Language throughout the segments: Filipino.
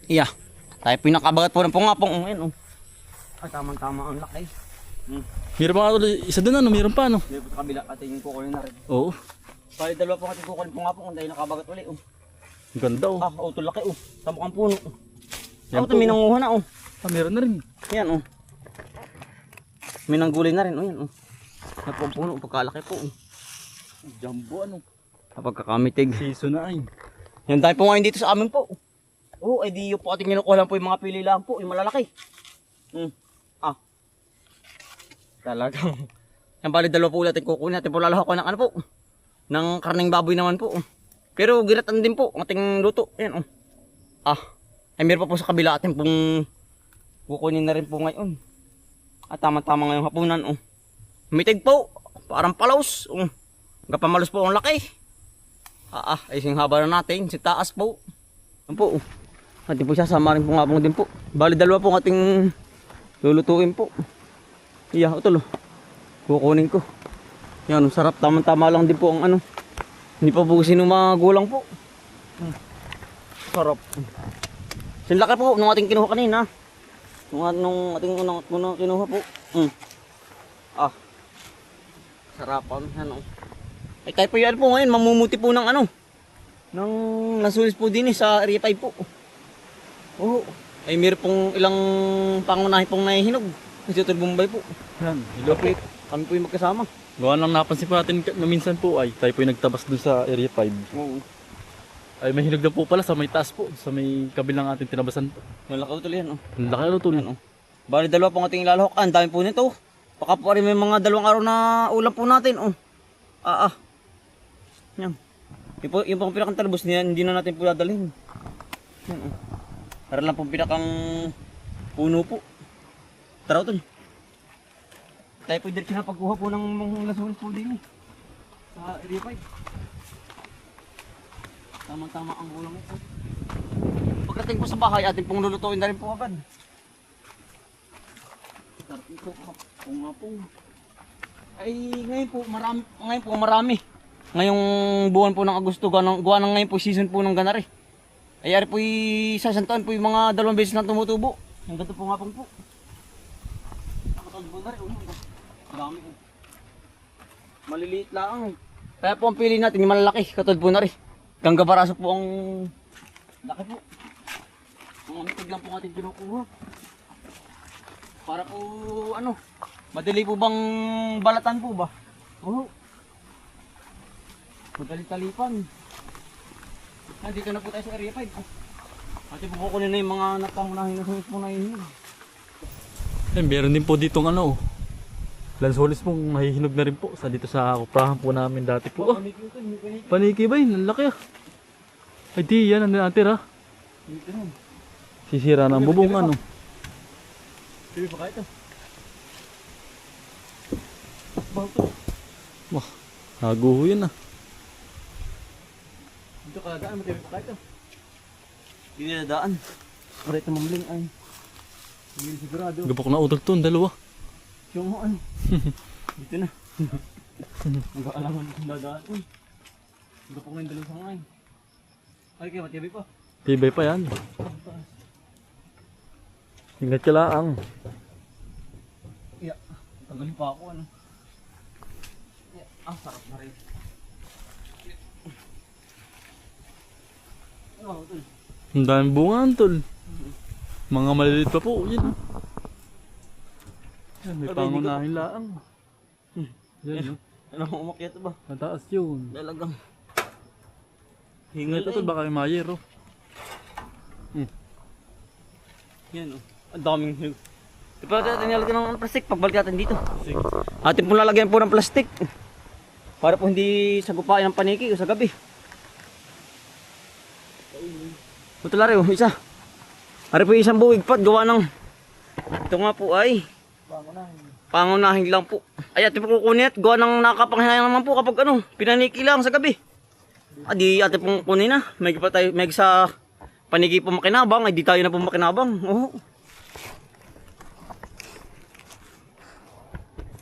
Iya. Tayo po yung nakabagat po ng pungapong. Ayan, oh. Ay, tama-tama ang laki. Meron pa nga tuloy. Isa doon ano, meron pa ano. Dito po sa kabila, ating kukunin na rin. Oo. Bali, dalawa po ating kukunin pungapong. Dahil nakabagat ulit, oh. Ang ganda oh. Ah, oh, ito laki, oh. Sa mukhang puno. Yan Oh, ito po, may nanguha na, oh. Ah, meron na rin. Yan, oh. May nanggulay na rin, oh. Yan, oh. Yan po ang puno, pagkalaki po, oh. Jumbo ano. Kapag kakamitig. Siso na ay. Yan tayo po ngayon dito sa amin po. Oh, ay di yung po ating kinukuha lang po yung mga pili lang po, yung malalaki. Ah. Talagang. Yan bali dalawa po ulit ating kukunin natin po lalahok ko ng ano po. Ng karneng baboy naman po. Pero ginatan din po ang ating luto. Yan oh. Ah. Ay meron pa po sa kabila ating pong kukunin na rin po ngayon. At tama-tama ngayong hapunan oh. Mitig po. Parang palaos. Gapamalos po ang laki. Ay sing haba na natin. Si taas po. Yan po. Ating po sasama rin po nga po din po. Bali dalawa po ating lulutuin po. Iya, ito lo. Kukunin ko. Yan, sarap. Tama-tama lang din po ang ano. Hindi pa po sino magulang po. Sarap. Sinlaki po nung ating kinuha kanina. Nung ating unang kinuha po. Ah. Sarapan. Yan o. Ay tayo po yan po ngayon. Mamumuti po ng ano. Ng nasulis po din sa area 5 po. Oh. Ay meron pong ilang pangunahin pong nahihinog. Kasi ito Bombay po. Yan. Hello po. Kami po yung magkasama. Gawa lang napansin po natin na minsan po ay tayo po yung nagtabas dun sa area 5. Oo. Ay may hinog na po pala sa may taas po. Sa may kabilang ating tinabasan po. Malaki utol yan oh. Ang laki ano to. Yan oh. Bali dalawa pong ating ilalahok. Ang dami po nito. Baka po rin may mga dalawang araw na ulam po natin oh. Yan. Yung pang pinakang talbos niya, hindi na natin po dadalhin. Yan oh. Para lang pong pinakang puno po. Tara utol. Tayo po diretso na pagkuha po ng mga lasunis po din eh. Sa area 5. Tama-tama ang ulam ito. Pagdating po sa bahay, ating pong lulutuin na rin po agad. Sarap ito. Kung nga po. Ay ngayon po marami. Ngayong buwan po ng Agosto, gawa ng ngayon po season po ng ganari. Ayari po sa isang taon po yung mga 2 beses na tumutubo. Ang ganito po nga po. Nakatagbo na rin. Marami po. Maliliit lang. Kaya po ang pili natin yung malalaki. Katulad po na rin. Ganggabaraso po ang laki po. Ang amitig lang po ating kinukuha. Para po ano. Madali po bang balatan po ba? Oo. Madali talipan. Nandito na po tayo sa area 5. Ate po kukunin na yung mga napangunahin na sumis po na yun. Ay meron din po ditong ano. Lansolis pong mahihinog na rin po sa dito sa kuprahan po namin dati po. Oh, paniki ba yun? Ang laki ah. Ay di yan, ano natin ah. Sisira ng bubong ano. Sige pa kayo ito. Wah, haguho yun ah. Dito ka daan, matibay pa kayo ito. Hindi na daan. Para ito mamling ay. Hindi sigurado. Gabok na utag to, dalawa. Yung ano. Dito na. Mag-aalaman kung dadaan. Uy. Hindi po ngayon dalawang sangay. Ay kaya matibay pa. Tibay pa yan. Ingat ka lang. Iya. Tagalin pa ako ano. Sarap na rin. Oh, tol. Ang daming bunga tol. Mga maliliit pa po. Yan. Yan, may pangunahin laang. Yan. Ano kung umakyat ba? Mataas yun. Talagang. Hingal ito tol, baka may mayer oh. Yan oh. Ang daming hig. Ipagkat natin nilagyan ng plastic pagbalik natin dito. Sige. Atin po lalagyan po ng plastic. Para po hindi sagupain ng paniki o sa gabi. Ito lari oh, isa. Ari po isang buwig pat gawa ng. Ito nga po ay pangunahin lang po. Ay atin po kukunin at gawa ng nakakapanghinayang naman po kapag ano, pinaniki lang sa gabi. Di atin pong kunin na. May pa tayo, may sa paniki po makinabang, ay di tayo na po makinabang. Oh.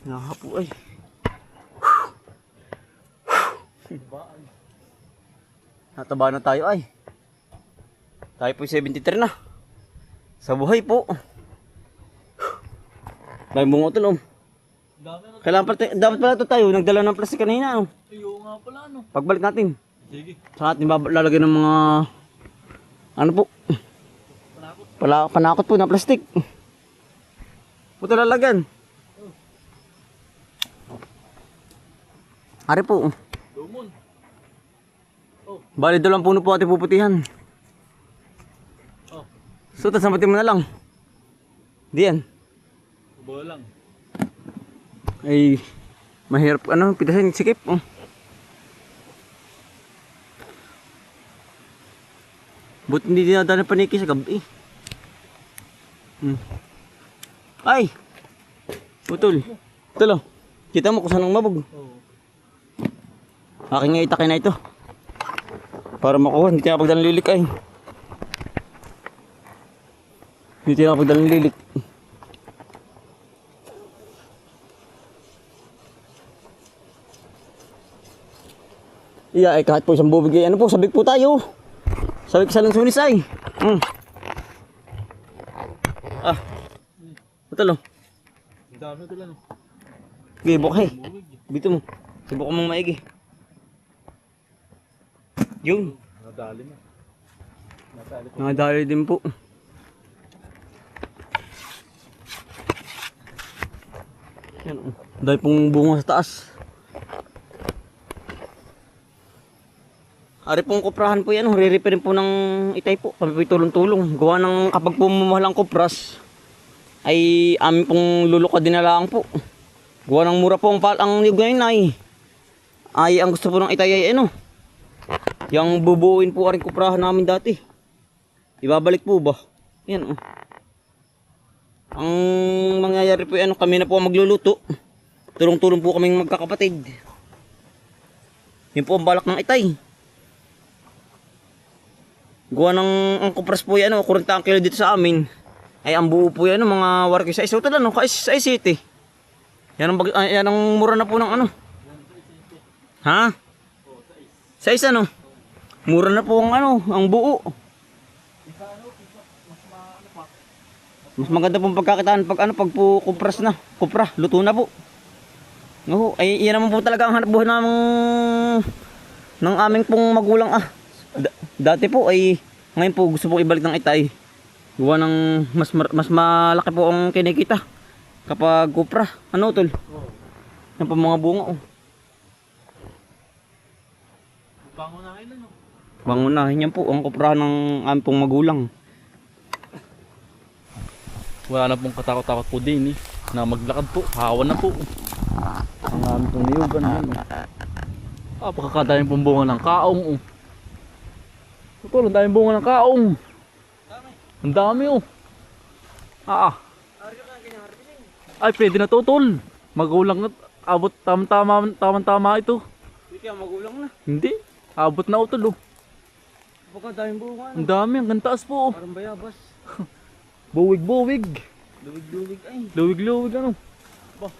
Naha po ay. Nataba na tayo ay. Tayo po 73 na. Sa buhay po. Dahil bungo ito, oh. Dami na. Kailangan pala, dapat pala ito tayo, nagdala ng plastic kanina, oh. Ayaw nga pala ano. Pagbalik natin, Sige. sa atin lalagyan ng mga, ano po, panakot po na plastic. Puto lalagyan. Ari po. Lumon. Bali dalang puno po ating puputihan. Oh. So, tasampatin mo na lang. Diyan. Bola lang. Ay, mahirap, pitasin, sikip. Oh. Buti hindi dinadaan ng paniki sa gabi. Ay! Putol. Putol, oh. Kita mo kung saan ang mabog. Oo. Aking nga itakin na ito. Para makuha, hindi tinapag dalang lilik ay. Hindi tinapag dalang lilik. Iya ay kahit po isang bubig ay ano po, sabik po tayo. Sabik sa lansunis ay. Ah. Putol, oh. Ang dami ito lang. Gibok hey. Dito mo. Subok mong maigi. Yun. Nadali na. Nadali ko. Nakadali din po. Yan, oh. Dahil pong bunga sa taas. Ari pong kuprahan po yan. Re-repair po ng itay po. Kami po'y tulong-tulong. Gawa ng kapag pumamahal ang kupras, ay amin pong luluka dinalaan po. Gawa ng mura po ang niyog ngayon ay ang gusto po ng itay ay ano. Yang bubuuin po aring kuprahan namin dati. Ibabalik po ba? Yan, oh. Ang mangyayari po ano, kami na po ang magluluto. Tulong-tulong po kaming magkakapatid. Yan po ang balak ng itay. Gawa ng ang kupras po yan, 40 ang kilo dito sa amin. Ay ang buo po yan, mga warki sa iso. Ito lang, sa city. Yan ang mura na po ng ano. Ha? Sa isa no? Mura na po ang ano, ang buo. Mas maganda pong pagkakitaan pag po kupras na. Kupra, luto na po. No, ay yan naman po talaga ang hanap buhay ng aming pong magulang dati po ay ngayon po gusto po ibalik ng itay. Gawa ng mas malaki po ang kinikita kapag kupra. Ano tol? Yan po mga bunga oh. Pangunahin na no. Pangunahin yan po ang kuprahan ng aming pong magulang. Wala na pong katakot-takot po din eh. Na maglakad po, hawan na po. Ang aming pong niyugan din oh. Pakakadaming pong bunga ng kaong oh. Ito, ang daming bunga ng kaong. Ang dami oh. Ay, pwede na to tol. Magulang na. Abot tama ito. Hindi kaya magulang na. Hindi. Abot na utol oh. Baka daming bunga. Ang dami, ang gantaas po oh. Parang bayabas. Buwig-buwig. Luwig-luwig ay. Luwig-luwig ano.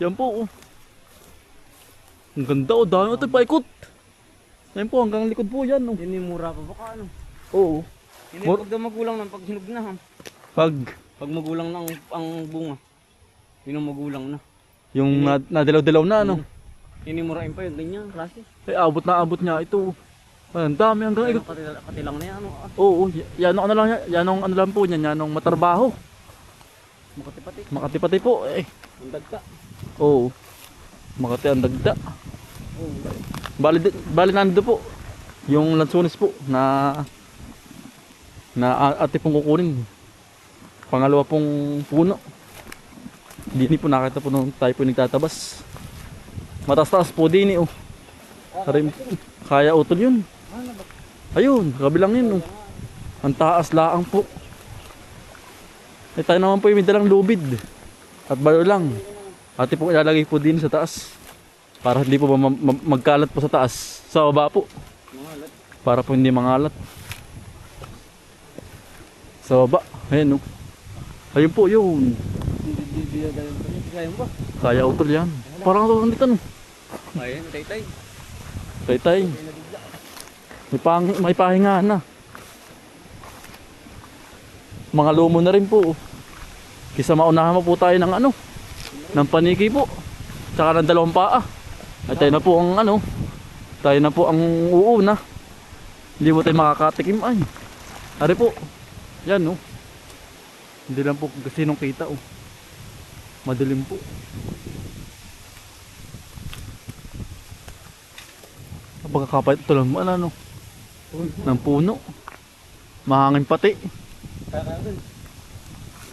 Yan po oh. Ang ganda oh, dami ito paikot. Yan po, hanggang likod po yan oh. Yan yung mura pa baka ano. Oo. Hindi pag daw magulang ng pag hinog na ha. Pag magulang na ang bunga. Yun ang magulang na. Yung nadilaw-dilaw na ano. Inimurain pa yun, ganyan, klase. Eh, abot niya ito. Ay, ang dami hanggang ikot. Katilang na yan, ano. Oo, yanong ano lang yan. Yanong ano lang po niyan, yanong matarbaho. Makati-pati. Makati-pati po eh. Ang dagta. Oo. Makati ang dagda. Oo. Bali nando po. Yung lansunis po na ate pong kukunin. Pangalawa pong puno. Dini po nakita po nung tayo po nagtatabas. Mataas-taas po dini oh. Kaya utol yun. Ayun, kabilang yun oh. Ang taas laang po. Eh tayo naman po yung may dalang lubid. At balo lang. Ate po ilalagay po din sa taas. Para hindi po magkalat po sa taas. Sa baba po. Para po hindi mangalat. Sa baba. Ayan oh. Ayun po yun. Kaya utol yan. Parang ito nandito no. Ayun, tay-tay. Tay-tay. May pahinga na. Mga lumo na rin po. Kisa maunahan mo po tayo ng ano, ng paniki po. Tsaka ng dalawang paa. At tayo na po ang ano, tayo na po ang uuna. Hindi mo tayo makakatikim ay. Ari po. Yan oh. Hindi lang po kasi nung kita oh. Madilim po. Pagkakapait ito lang ano ng puno. Mahangin pati.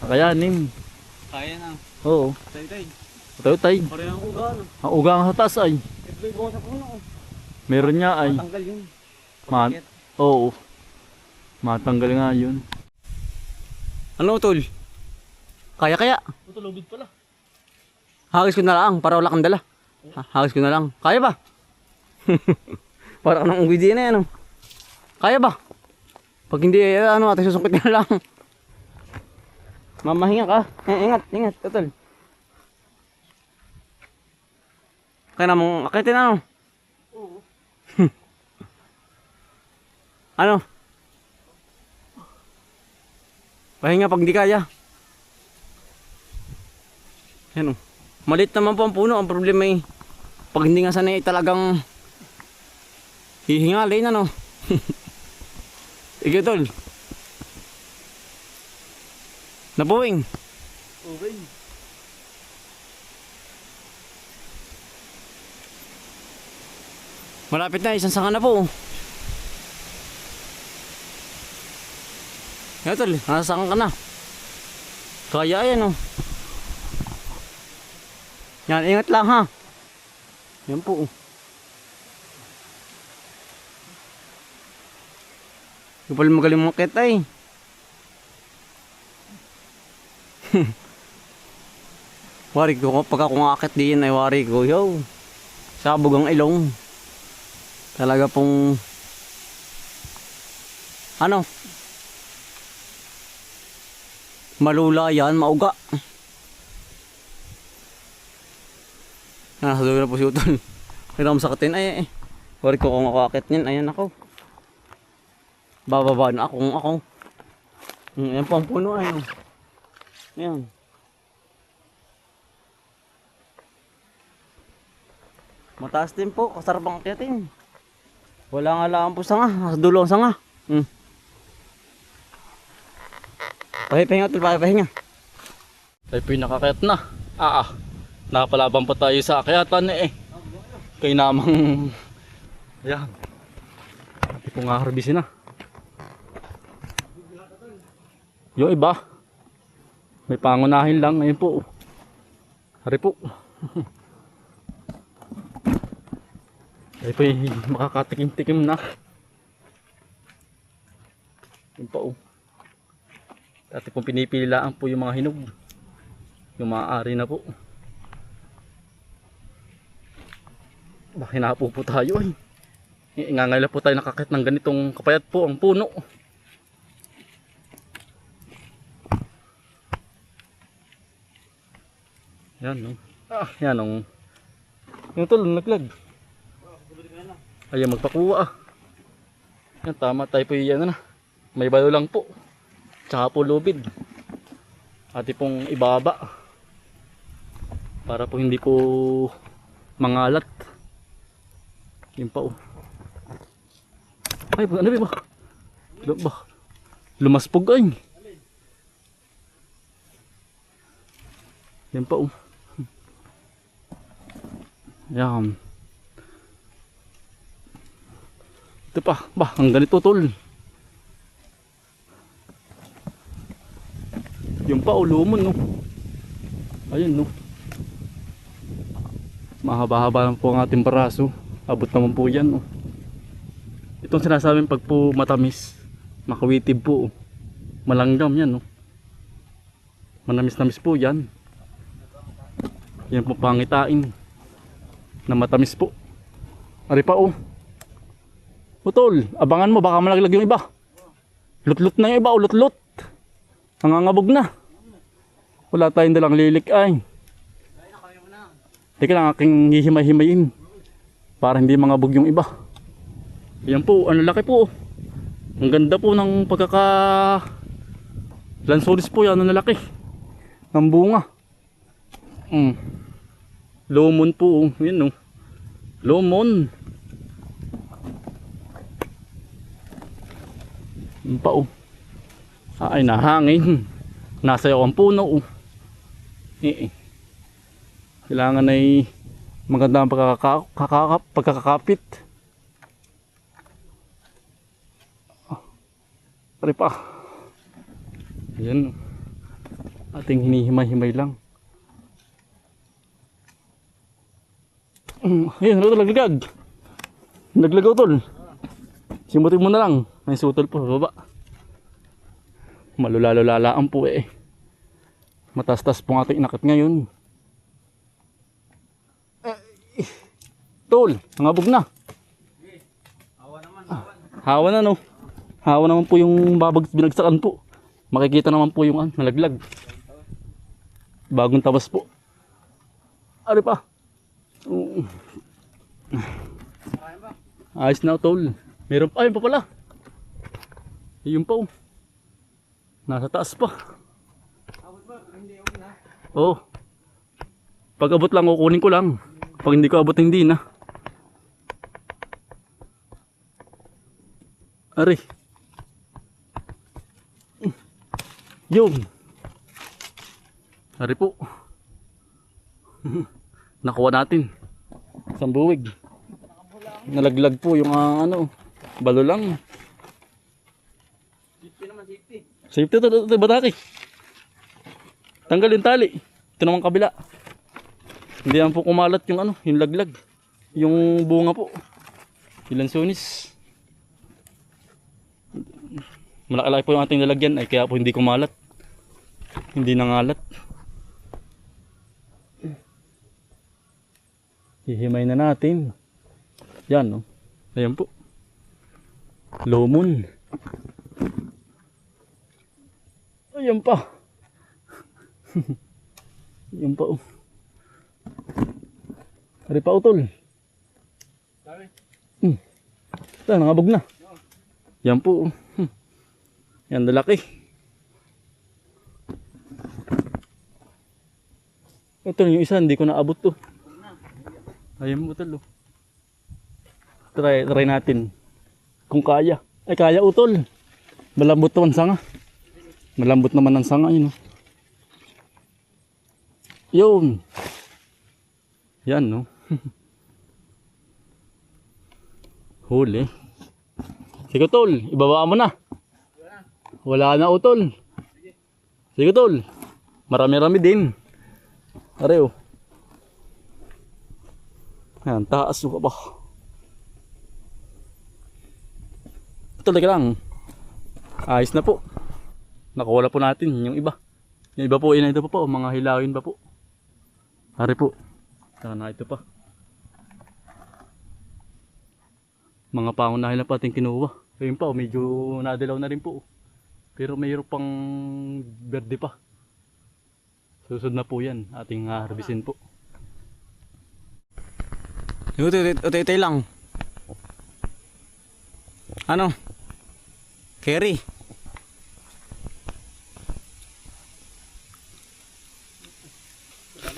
Kakayanin. Kaya na. Oo. Tay-tay. Tay-tay. Parehang uga no. Ang uga nga sa taas ay. Ito sa puno. Meron niya ay. Tanggal yun. Oo. Matanggal nga yun. Ano tol? Kaya. Ito lubid pala. Hagis ko na lang para wala kang dala. Hagis ko na lang. Kaya ba? Para ka nang unggoy din na yan. Oh. Kaya ba? Pag hindi, ano, ate susungkit ka na lang. Mamahinga ka. Ingat, tol. Kaya namang akitin ano? Oo. Ano? Pahinga pag hindi kaya. Yan o. Maliit naman po ang puno. Ang problema eh. Pag hindi nga sanay talagang hihingalin ano. Ikaw tol. Nabuwing. Okay. Malapit na. Isang sanga na po. Yan tol. Nasasanga ka na. Kaya yan o. Yan, ingat lang ha. Yan po. Yung pala magaling mga kita eh. Wari ko, pagka kung akit din ay wari ko. Yo, sabog ang ilong. Talaga pong ano, malula yan, mauga. Nasa dulo na po si Utol. Kaya ako masakitin. Ay. Wari ko kung ako akit niyan. Ayan ako. Bababa na ako. Ayan po ang puno. Ayan. Ayan. Mataas din po. Kasarap ang akitin. Wala nga lang po sanga. Nasa dulo ang sanga. Pahinga Utol. Pahinga. Tayo po yung nakakayat na. Nakapalaban pa tayo sa akyatan eh. Kaya namang ayan. Hindi po nga harbisin na. Yung iba may pangunahin lang. Ayun po. Hari po. Tayo po yung makakatikim-tikim na. Yun po. Dati pong pinipilaan po yung mga hinog. Yung maaari na po. Hinapo po tayo ay. Ingangayla po tayo nakakit ng ganitong kapayat po ang puno. Yan no. Yan no. Yung tol naglag. Ayan magpakuha. Yan tama tayo po yan na. May balo lang po. Tsaka po lubid. Ati pong ibaba. Para po hindi po mangalat. Yun pa oh. Ay, ano ba? Lumaspog ay. Yan pa oh. Yan. Ito pa. Ang ganito tol. Yung pa oh, lumon no. Ayun no. Mahaba-haba lang po ang ating paraso. Abot naman po yan oh. Itong sinasabing pag po matamis, makawitib po oh. Malanggam yan oh. Manamis-namis po yan. Yan po pangitain na matamis po. Ari pa oh. Utol, abangan mo baka malaglag yung iba. Lutlot na yung iba oh, lutlot. Nangangabog na. Wala tayong dalang lilik ay. Teka lang aking hihimay-himayin para hindi mangabog yung iba. Ayan po, ang laki po. Ang ganda po ng Lansolis po yan, ang lalaki. Ang bunga. Lomon po, yun oh. Lomon. Yun pa oh. Ay, nahangin. Nasayaw ang puno oh. Kailangan ay maganda ang pagkakapit. Pare pa. Ayan. Ating hinihimay-himay lang. Ayan, naglaglag. Naglagaw tol. Simutin mo na lang. May sutol po sa baba. Malulalo-lalaan po eh. Matastas po ang ating inakit ngayon. Tol, nangabog na. Hawa naman, Hawa na no. Hawa naman po yung binagsakan po. Makikita naman po yung nalaglag. Bagong tabas po. Ari pa. Ayos na tol. Meron pa, ayun pa pala. Ayun pa oh. Nasa taas pa. Oo. Pag abot lang, kukunin ko lang. Pag hindi ko abot, hindi na. Ari. Yun. Ari po. Nakuha natin. Isang buwig. Nalaglag po yung balo lang. Safety naman, safety. Safety ito, bataki. Tanggal yung tali. Ito naman kabila. Hindi naman po kumalat yung yung laglag. Yung bunga po. Ilan sunis. Malaki-laki po yung ating lalagyan ay kaya po hindi kumalat. Hindi nangalat. Hihimay na natin. Yan no. Ayan po. Lomon. Ayan pa. Ayan pa oh. Ari pa utol. Dami. Ito, nangabog na. Yan po. Yan, lalaki. Ito yung isa, hindi ko naabot to. Ayan mo utol. Try natin. Kung kaya. Ay, kaya utol. Malambot naman sanga. Malambot naman ang sanga yun. Yun. Yan no. Huli. Sige tol, ibaba mo na. Wala na utol. Sige tol. Marami-rami din. Areo. Yan, taas mo ba? Tol, teka lang. Ayos na po. Nakawala po natin yung iba. Yung iba po, ito pa po. Mga hilawin pa po. Ari po. Sana ito pa. Mga pangunahin na pa ating kinuha. Ayun pa, medyo nadilaw na rin po. Pero mayroon pang berde pa. Susunod na po yan. Ating harvestin po. Utay lang. Ano? Carry.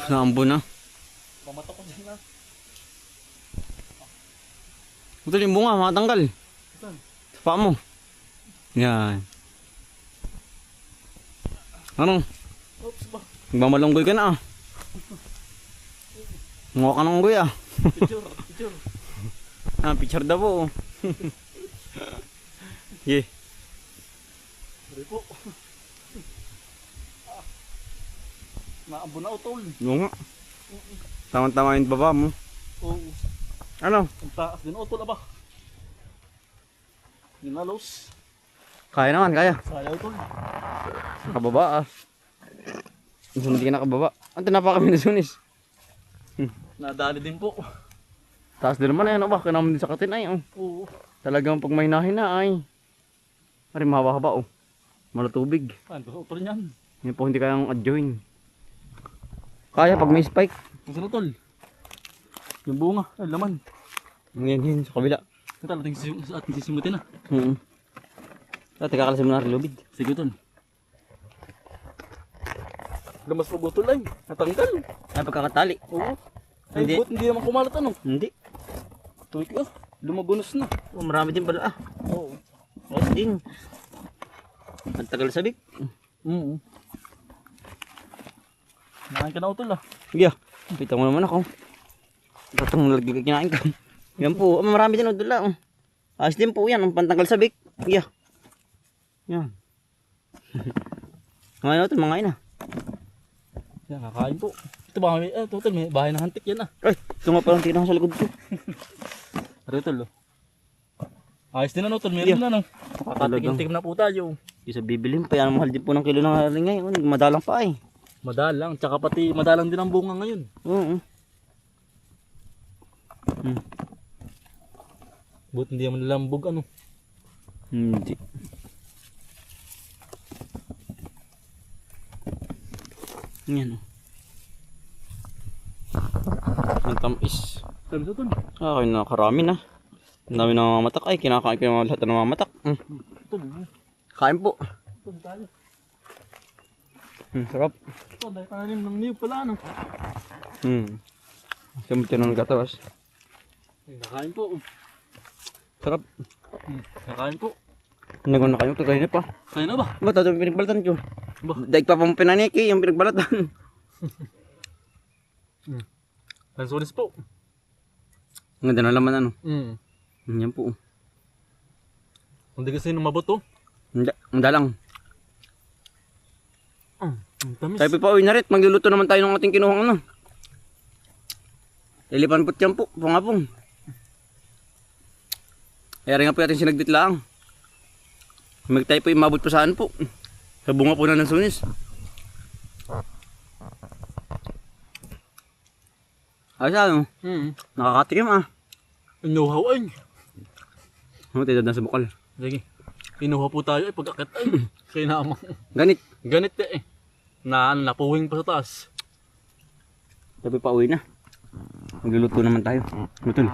Naambo na. Mamatok ko dyan na. Ito yung bunga, matanggal. Saan? Pa mo. Yan. Ano? Oops ba? Magmamalunggoy ka na ah. Mukha ka ng unggoy ah. Picture. Ah, picture daw po. Yeah. Ari po. Naambo na utol. Oo nga. Tama-tama yung baba mo. Oo. Ano? Ang taas din utol aba. Ginalos. Kaya naman, kaya. Sayaw utol. Nakababa ah. Hindi ka nakababa. Ang tinapa kami na sunis. Nadali din po. Taas din naman ay ano ba? Kaya naman din sa katin ay. Oh. Oo. Talagang pag may hinahin na ay. Pari mahaba-haba oh. Malatubig. Ano utol niyan? Yan po hindi kayang adjoin. Kaya pag may spike. Ang utol. Yung bunga. Ay laman. Yan sa kabila. Ito ating sisimutin na. Dati kakalasin mo na rin lubid. Sige utol. Lamas pa butol ay. Natanggal. Ay, pagkakatali. Oo. Ay, Hindi. hindi naman kumalat ano. Hindi. Tuwik ah. Lumagunos na. Oh, marami din pala ah. Oo. Ayos din. Ang tagal sabik. Nakain ka na utol ah. Sige ah. Kita mo naman ako. Tatang nalagay kinain ko. Yan po. Marami din udol ah. Ayos din po yan. Ang pantanggal sabik. Sige ah. Yan. Mga ano ito, mga ina. Yan, kakain po. Ito ba, utol, may bahay ng hantik yan ah. Ay, ito nga palang tingnan ko sa likod ko. Pero utol oh. Ayos din ano utol, meron na no. Nakakatikim-tikim na po tayo. Isa bibilin pa yan. Mahal din po ng kilo ng haring ngayon. Madalang pa eh. Madalang, tsaka pati madalang din ang bunga ngayon. Oo. Buti hindi naman nalambog ano. Hindi. Yan o. Ang tamis. Sabi sa utol. Okay na, karami na. Ang dami na mamatak. Ay, kinakain ko yung lahat na mamatak. Utol, Kain po. utol tayo. Sarap. Utol, dahil tananim ng niyog pala ano. Samot ka na nagkatawas. Nakain po. Sarap. Nakain po. Hindi ko na kayo. Kagayin pa. Kain na ba? Ba't ito yung pinagbalatan ko? Ba? Daig pa pang pinaniki yung pinagbalatan. Lansones po. Ang ganda na laman ano. Yan po. Hindi kasi numabot oh. Ang dalang. Ang tamis. Tayo pa uwi na rin. Magluluto naman tayo ng ating kinuhang ano. Lilipan po yan po. Pungapong. Kaya rin nga po natin sinagdit lang. Tayo po imabot pa saan po. Sa bunga po na ng sunis. Ayos ano? Nakakatikim ah. Inuhaw ay. Tayo na sa bukal. Sige. Inuha po tayo ay pag-akit ay. Kaya naman. Ganit. Ganit eh. Napuwing pa sa taas. Tayo pa uwi na. Magluluto naman tayo. Lutul.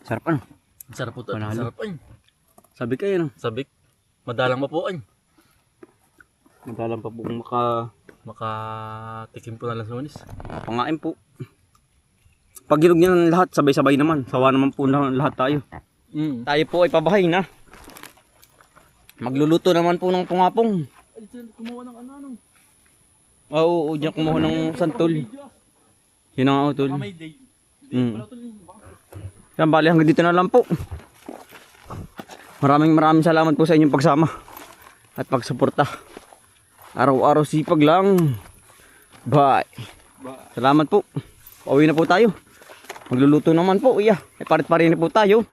Sarap ano? Sarap po tayo. Panalo. Sarap ay. Sabi kayo no? Sabik. Madalang pa po ay. Madalang pa po kung Makatikim po ng lansones. pangain po. Pag hinog niya ng lahat, sabay-sabay naman. Sawa naman po na lahat tayo. Tayo po ay pabahay na. Magluluto naman po ng pungapong. Ay, kumuha ng ano. Oo, diyan kumuha ng santol. Yun ang utol. May day. Yan, bali hanggang dito na lang po. Maraming salamat po sa inyong pagsama at pagsuporta. Araw-araw sipag lang. Bye. Salamat po. Pauwi na po tayo. Magluluto naman po. Iya, parit-parin na po tayo.